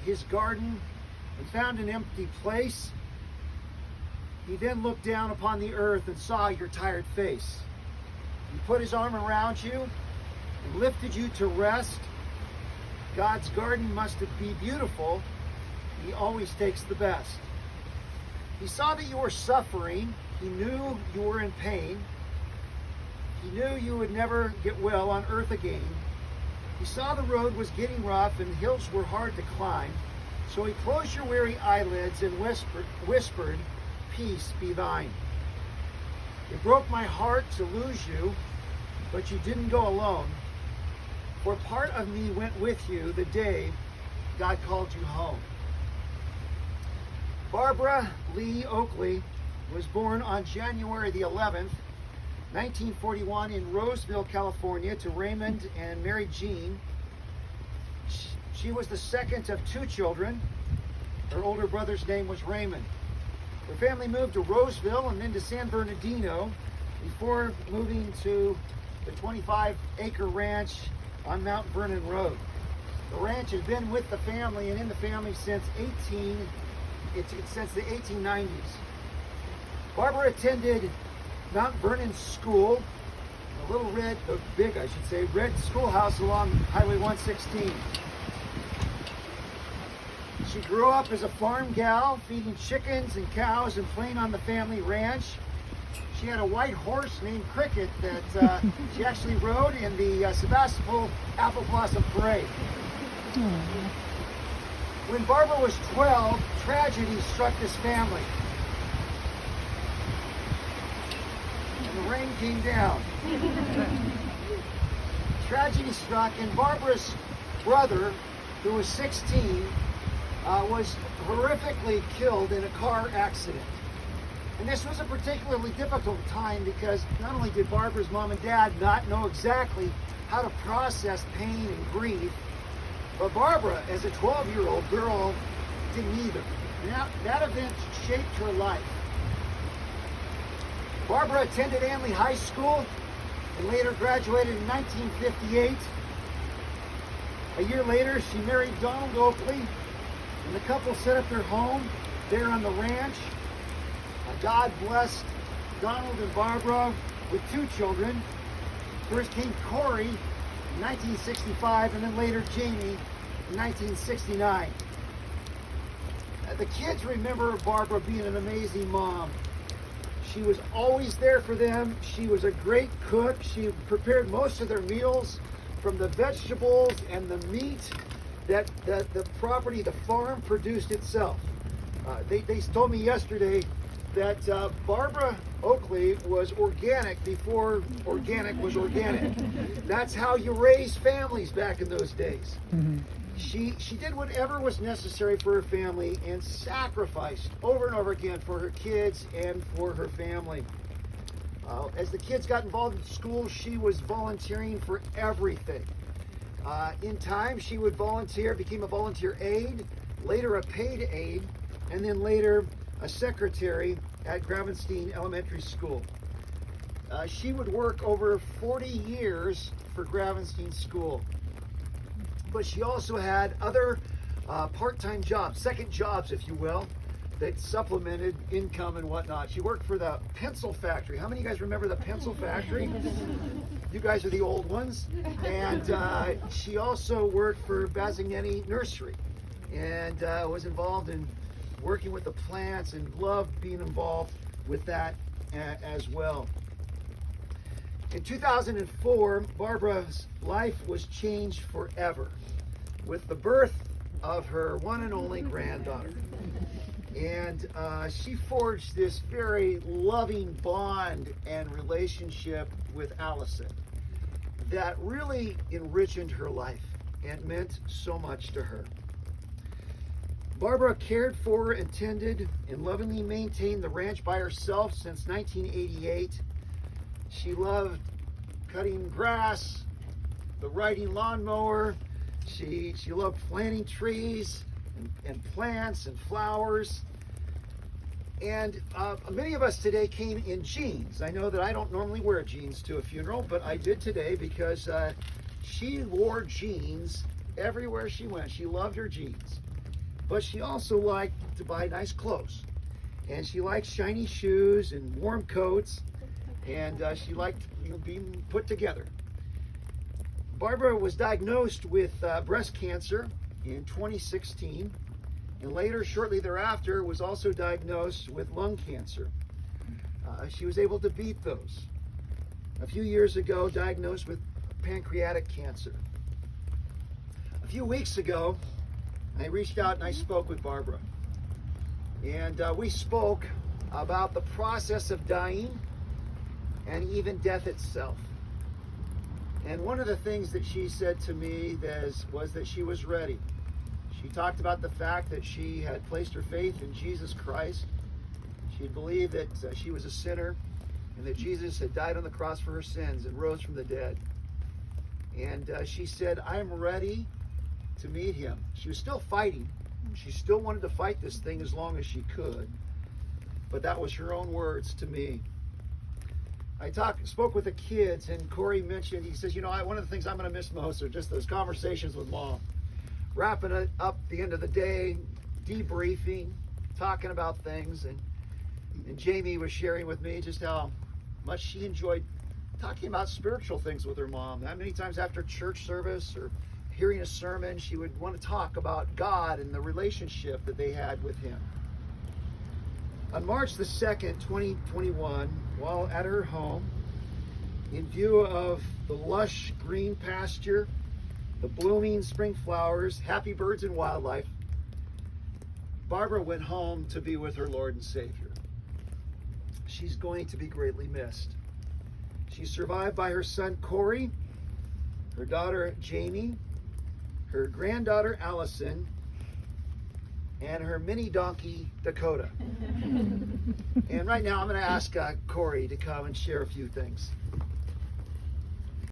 his garden and found an empty place. He then looked down upon the earth and saw your tired face. He put his arm around you and lifted you to rest. God's garden must be beautiful. He always takes the best. He saw that you were suffering. He knew you were in pain. He knew you would never get well on earth again. He saw the road was getting rough and hills were hard to climb. So he closed your weary eyelids and whispered, "Peace be thine." It broke my heart to lose you, but you didn't go alone. For part of me went with you the day God called you home. Barbara Lee Oakley was born on January the 11th, 1941 in Roseville, California, to Raymond and Mary Jean. She was the second of two children. Her older brother's name was Raymond. Her family moved to Roseville and then to San Bernardino before moving to the 25-acre ranch on Mount Vernon Road. The ranch has been with the family and in the family since the 1890s. Barbara attended Mount Vernon School, red schoolhouse along Highway 116. She grew up as a farm gal, feeding chickens and cows and playing on the family ranch. She had a white horse named Cricket that she actually rode in the Sebastopol Apple Blossom Parade. When Barbara was 12, tragedy struck this family. And the rain came down. Tragedy struck, and Barbara's brother, who was 16, was horrifically killed in a car accident. And this was a particularly difficult time because not only did Barbara's mom and dad not know exactly how to process pain and grief, but Barbara, as a 12-year-old girl, didn't either. And that event shaped her life. Barbara attended Anley High School and later graduated in 1958. A year later, she married Donald Oakley, and the couple set up their home there on the ranch. God blessed Donald and Barbara with two children. First came Corey in 1965, and then later Jamie in 1969. The kids remember Barbara being an amazing mom. She was always there for them. She was a great cook. She prepared most of their meals from the vegetables and the meat that the property, the farm, produced itself. They told me yesterday that Barbara Oakley was organic before organic was organic. That's how you raise families back in those days. Mm-hmm. She did whatever was necessary for her family and sacrificed over and over again for her kids and for her family. As the kids got involved in school, she was volunteering for everything. In time, she would volunteer, became a volunteer aide, later a paid aide, and then later a secretary at Gravenstein Elementary School. She would work over 40 years for Gravenstein School. But she also had other part-time jobs, second jobs, if you will, that supplemented income and whatnot. She worked for the pencil factory. How many of you guys remember the pencil factory? You guys are the old ones. And she also worked for Bazzignani Nursery and was involved in working with the plants and loved being involved with that as well. In 2004, Barbara's life was changed forever with the birth of her one and only granddaughter. And she forged this very loving bond and relationship with Allison that really enriched her life and meant so much to her. Barbara cared for, attended, and lovingly maintained the ranch by herself since 1988. She loved cutting grass, the riding lawnmower. She loved planting trees and plants and flowers. And many of us today came in jeans. I know that I don't normally wear jeans to a funeral, but I did today because she wore jeans everywhere she went. She loved her jeans. But she also liked to buy nice clothes. And she liked shiny shoes and warm coats. And she liked being put together. Barbara was diagnosed with breast cancer in 2016. And later, shortly thereafter, was also diagnosed with lung cancer. She was able to beat those. A few years ago, diagnosed with pancreatic cancer. A few weeks ago, I reached out and I spoke with Barbara. And we spoke about the process of dying and even death itself. And one of the things that she said to me was that she was ready. She talked about the fact that she had placed her faith in Jesus Christ. She believed that she was a sinner and that Jesus had died on the cross for her sins and rose from the dead. And she said, I'm ready to meet him. She was still fighting. She still wanted to fight this thing as long as she could. But that was her own words to me. I spoke with the kids, and Corey mentioned, he says, one of the things I'm going to miss most are just those conversations with Mom. Wrapping it up at the end of the day, debriefing, talking about things. And Jamie was sharing with me just how much she enjoyed talking about spiritual things with her mom. That many times after church service or hearing a sermon, she would want to talk about God and the relationship that they had with him. On March the 2nd, 2021, while at her home, in view of the lush green pasture, the blooming spring flowers, happy birds and wildlife, Barbara went home to be with her Lord and Savior. She's going to be greatly missed. She's survived by her son Corey, her daughter Jamie, her granddaughter Allison, and her mini donkey Dakota. And right now I'm going to ask Corey to come and share a few things.